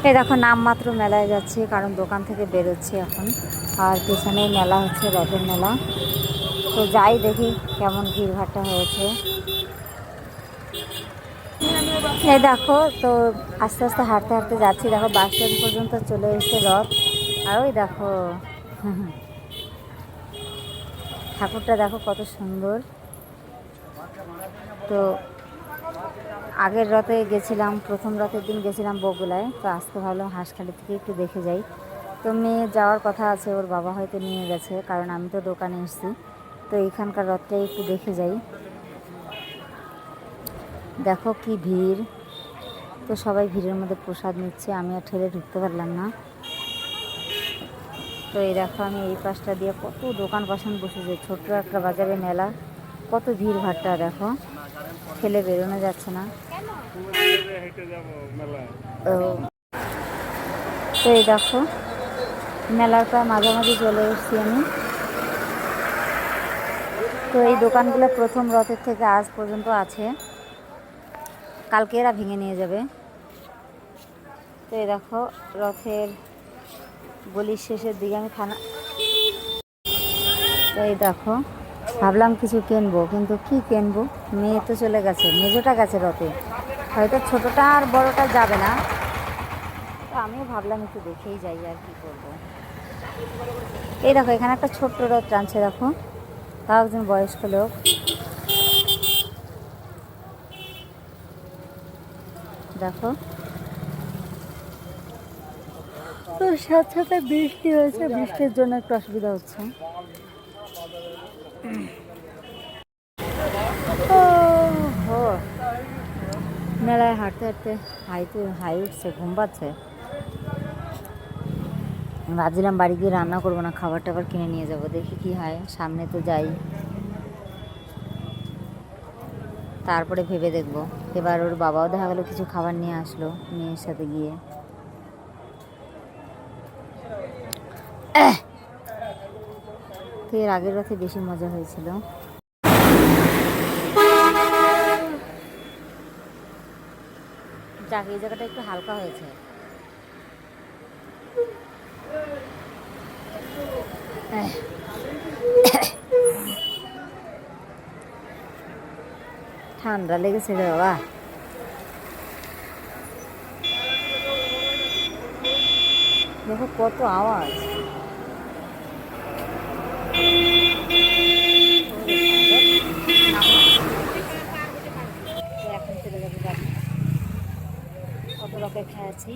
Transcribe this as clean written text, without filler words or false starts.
এই দেখো নামমাত্র মেলায় যাচ্ছে, কারণ দোকান থেকে বেরোচ্ছে এখন। আর পেছনেই মেলা হচ্ছে, রথের মেলা। তো যাই দেখি কেমন ভিড়ভাট্টা হয়েছে। এই দেখো, তো আস্তে আস্তে হাঁটতে হাঁটতে যাচ্ছি। দেখো বাস স্ট্যান্ড পর্যন্ত চলে এসেছে রথ। আর ওই দেখো ঠাকুরটা দেখো কত সুন্দর। তো আগের রথে গেছিলাম, প্রথম রথের দিন গেছিলাম বগুলায়। তো আজকে ভাবলাম হাঁসখালি থেকে একটু দেখে যাই। তো মেয়ে যাওয়ার কথা আছে, ওর বাবা হয়তো নিয়ে গেছে, কারণ আমি তো দোকানে এসেছি। তো এইখানকার রথটাই একটু দেখে যাই। দেখো কি ভিড়। তো সবাই ভিড়ের মধ্যে প্রসাদ নিচ্ছে, আমি আর ঠেলে ঢুকতে পারলাম না। তো এই দেখো আমি এই পাশটা দিয়ে কত দোকান পাশান বসেছে, ছোট্ট একটা বাজারে মেলা, কত ভিড় ভাট্টা দেখো, ঠেলে বেরোনো যাচ্ছে না। তো তো এই দেখো মেলার প্রায় মাঝামাঝি চলে এসেছি আমি। তো এই দোকানগুলো প্রথম রথের থেকে আজ পর্যন্ত আছে, কালকে এরা ভেঙে নিয়ে যাবে। তো এই দেখো রথের গলির শেষের দিকে আমি তো এই দেখো ভাবলাম কিছু কিনবো, কিন্তু কি কিনবো, মেয়ে তো চলে গেছে, মেজোটা গেছে রথে, হয়তো ছোটোটা আর বড়োটা যাবে না। তো আমিও ভাবলাম একটু দেখেই যাই, আর কি করবো। এই দেখো এখানে একটা ছোট্ট রথ টানছে, দেখো তাও একজন বয়স্ক লোক। দেখো তো সাথে সাথে বৃষ্টি হয়েছে, বৃষ্টির জন্য একটু অসুবিধা হচ্ছে। মেলায় হাঁটতে হাঁটতে হাই উঠছে, ঘুম পাচ্ছে। ভাবছিলাম বাড়ি গিয়ে রান্না করবো না, খাবার টাবার কিনে নিয়ে যাব, দেখি কি হয়, সামনে তো যাই, তারপরে ভেবে দেখবো। এবার ওর বাবাও দেখা গেলো কিছু খাবার নিয়ে আসলো মেয়ের সাথে গিয়ে। তো এর আগের রথে বেশি মজা হয়েছিল। যাক এই জায়গাটা একটু হালকা হয়েছে। ঠান্ডা লেগেছে রে বাবা। দেখো কত আওয়াজ। এখন চলে যাবে বাড়ি, কত লোকের খেয়ে আছি।